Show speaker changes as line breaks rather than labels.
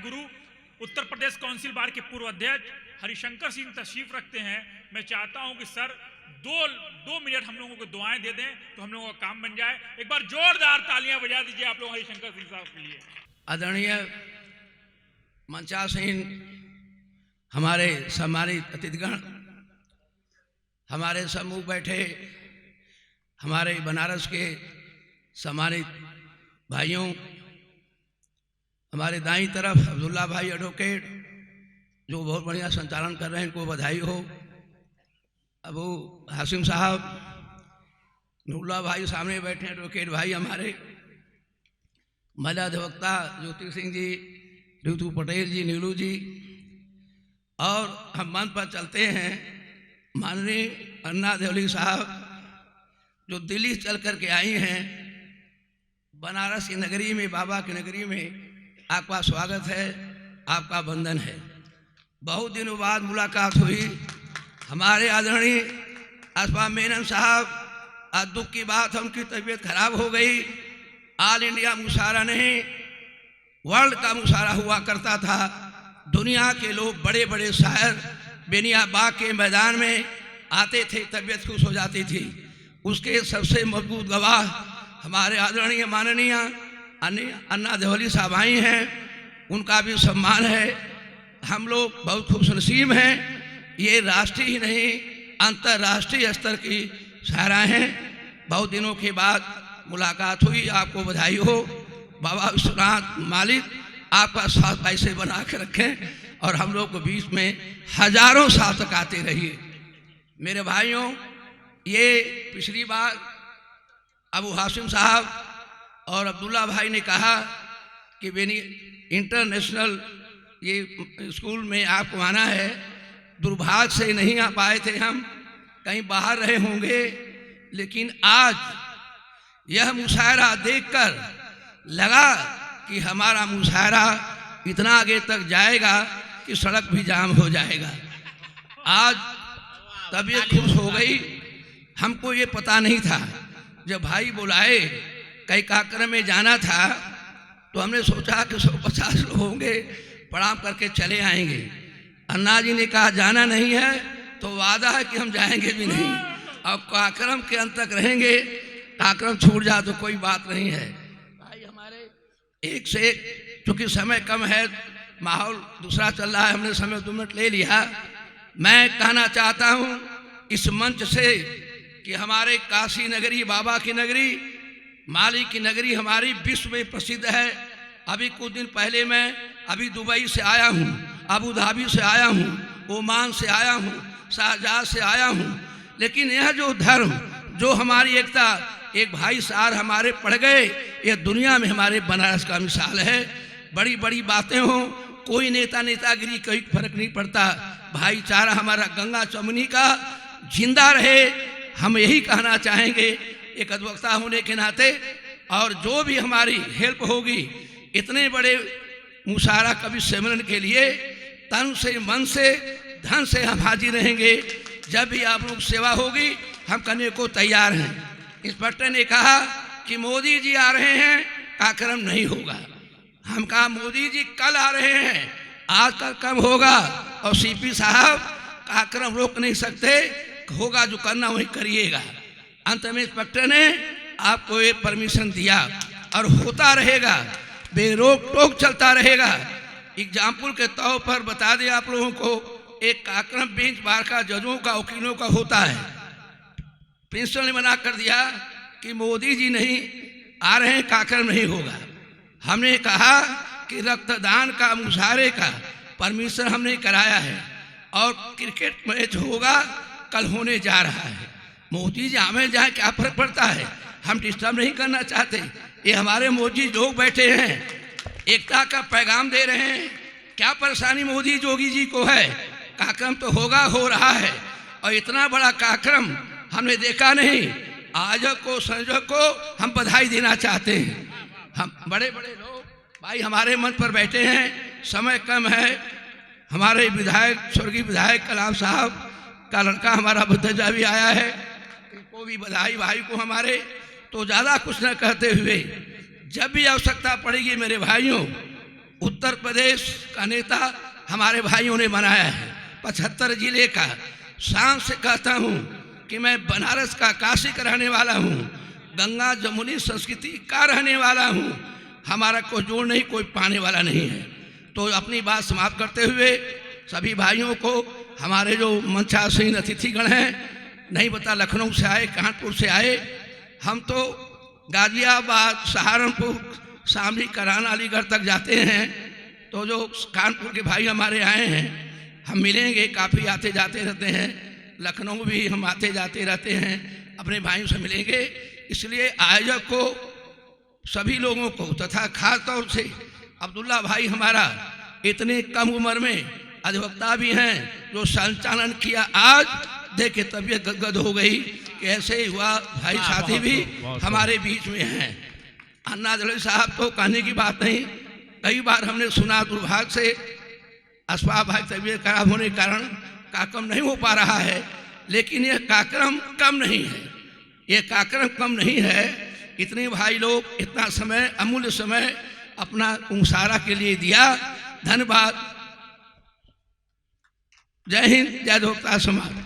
गुरु Uttar Pradesh council बार के पूर्व अध्यक्ष हरिशंकर सिंह तशरीफ रखते हैं। मैं चाहता हूं कि सर दो मिनट हम लोगों को दुआएं दे दें तो हम लोगों का काम बन जाए। एक बार जोरदार तालियां बजा दीजिए आप लोग हरिशंकर सिंह साहब के लिए।
आदरणीय मंचासीन हमारे सम्मानित अतिथिगण, हमारे समूह बैठे हमारे बनारस के सम्मानित भाइयों, हमारे दाईं तरफ अब्दुल्ला भाई एडवोकेट जो बहुत बढ़िया संचालन कर रहे हैं, इनको बधाई हो। अबू हासिम साहब, नूरुल्लाह भाई सामने बैठे एडवोकेट भाई हमारे, महिला अधिवक्ता ज्योति सिंह जी, ऋतु पटेल जी, नीलू जी, और हम मंच पर चलते हैं माननीय अन्ना देवली साहब जो दिल्ली चल कर के आई हैं। बनारस की नगरी में, बाबा की नगरी में आपका स्वागत है, आपका वंदन है। बहुत दिनों बाद मुलाकात हुई। हमारे आदरणीय असफा मेनन साहब, आज दुख की बात, उनकी तबीयत खराब हो गई। ऑल इंडिया मुशायरा नहीं, वर्ल्ड का मुशायरा हुआ करता था। दुनिया के लोग, बड़े बड़े शायर बेनिया बाग के मैदान में आते थे, तबीयत खुश हो जाती थी। उसके सबसे मजबूत गवाह हमारे आदरणीय माननीय अन्ना देवली साहब आई हैं, उनका भी सम्मान है। हम लोग बहुत खुशनसीब हैं। ये राष्ट्रीय ही नहीं, अंतर्राष्ट्रीय स्तर की शायराएं हैं। बहुत दिनों के बाद मुलाकात हुई, आपको बधाई हो। बाबा विश्वनाथ मालिक आपका साथ ऐसे बना के रखें और हम लोग को बीच में हजारों साल तक आते रहिए। मेरे भाइयों, ये पिछली बार अबू हासिम साहब और अब्दुल्ला भाई ने कहा कि बेनी इंटरनेशनल ये स्कूल में आपको आना है। दुर्भाग्य से नहीं आ पाए थे, हम कहीं बाहर रहे होंगे, लेकिन आज यह मुशायरा देखकर लगा कि हमारा मुशायरा इतना आगे तक जाएगा कि सड़क भी जाम हो जाएगा। आज तबीयत खुश हो गई। हमको ये पता नहीं था, जब भाई बुलाए कई कार्यक्रम में जाना था तो हमने सोचा कि 150 लोग होंगे, प्रणाम करके चले आएंगे। अन्ना जी ने कहा जाना नहीं है, तो वादा है कि हम जाएंगे भी नहीं। अब कार्यक्रम के अंत तक रहेंगे, कार्यक्रम छूट जाए तो कोई बात नहीं है। भाई हमारे एक से एक, चूँकि समय कम है, माहौल दूसरा चल रहा है, हमने समय 2 मिनट ले लिया। मैं कहना चाहता हूँ इस मंच से कि हमारे काशी नगरी, बाबा की नगरी, मालिक की नगरी हमारी विश्व में प्रसिद्ध है। अभी कुछ दिन पहले मैं अभी दुबई से आया हूँ, अबू धाबी से आया हूँ, ओमान से आया हूँ, शारजाह से आया हूँ। लेकिन यह जो धर्म, जो हमारी एकता, एक भाई सार हमारे पड़ गए, यह दुनिया में हमारे बनारस का मिसाल है। बड़ी बड़ी बातें हों, कोई नेता नेतागिरी कोई फर्क नहीं पड़ता। भाईचारा हमारा गंगा चमनी का जिंदा रहे, हम यही कहना चाहेंगे एक अधिवक्ता होने के नाते। और जो भी हमारी हेल्प होगी, इतने बड़े मुशायरा कवि सम्मेलन के लिए तन से, मन से, धन से हम हाजिर रहेंगे। जब भी आप लोग सेवा होगी, हम करने को तैयार हैं। इंस्पेक्टर ने कहा कि मोदी जी आ रहे हैं, कार्यक्रम नहीं होगा। हम कहा मोदी जी कल आ रहे हैं, आज कार्यक्रम होगा। और सीपी साहब कार्यक्रम रोक नहीं सकते, होगा जो करना वही करिएगा। अंत में इंस्पेक्टर ने आपको ये परमिशन दिया और होता रहेगा, बेरोक टोक चलता रहेगा। एग्जाम्पल के तौर पर बता दें आप लोगों को, एक कार्यक्रम बेंच बार का, जजों का, वकीलों का होता है। प्रिंसिपल ने मना कर दिया कि मोदी जी नहीं आ रहे हैं, कार्यक्रम नहीं होगा। हमने कहा कि रक्तदान का, मुशायरे का परमिशन हमने कराया है और क्रिकेट मैच होगा, कल होने जा रहा है। मोदी जी हमें जाए क्या फर्क पड़ता है, हम डिस्टर्ब नहीं करना चाहते। ये हमारे मोदी लोग बैठे हैं, एकता का पैगाम दे रहे हैं। क्या परेशानी मोदी जोगी जी को है? कार्यक्रम तो होगा, हो रहा है। और इतना बड़ा कार्यक्रम हमने देखा नहीं। आयोजक को, संयोजक को हम बधाई देना चाहते हैं। हम बड़े बड़े लोग भाई हमारे मंच पर बैठे हैं, समय कम है। हमारे विधायक, स्वर्गीय विधायक कलाम साहब का लड़का हमारा भतीजा भी आया है, इनको भी बधाई भाई को हमारे। तो ज़्यादा कुछ न कहते हुए, जब भी आवश्यकता पड़ेगी मेरे भाइयों, उत्तर प्रदेश का नेता हमारे भाइयों ने बनाया है, 75 जिले का। शान से कहता हूँ कि मैं बनारस का, काशी का रहने वाला हूँ, गंगा जमुनी संस्कृति का रहने वाला हूँ। हमारा कोई जोड़ नहीं, कोई पाने वाला नहीं है। तो अपनी बात समाप्त करते हुए सभी भाइयों को, हमारे जो मंचासीन अतिथिगण हैं, नहीं पता लखनऊ से आए, कानपुर से आए, हम तो गाजियाबाद, सहारनपुर, शामली, करान, अलीगढ़ तक जाते हैं। तो जो कानपुर के भाई हमारे आए हैं, हम मिलेंगे, काफ़ी आते जाते रहते हैं। लखनऊ भी हम आते जाते रहते हैं, अपने भाइयों से मिलेंगे। इसलिए आयोजक को, सभी लोगों को, तथा खास तौर से अब्दुल्ला भाई हमारा इतनी कम उम्र में अधिवक्ता भी हैं, जो संचालन किया, आज देख के तबीयत गदगद हो गई कि ऐसे ही हुआ। भाई साथी भी हमारे बीच में हैं। अन्ना दलई साहब तो कहने की बात नहीं, कई बार हमने सुना दुर्भाग्य से अस्फाक भाई तबीयत खराब होने के कारण कार्यक्रम नहीं हो पा रहा है, लेकिन यह कार्यक्रम कम नहीं है, ये कार्यक्रम कम नहीं है। इतने भाई लोग इतना समय, अमूल्य समय अपना उमसारा के लिए दिया। धन्यवाद। जय हिंद, जय अधिवक्ता समाज।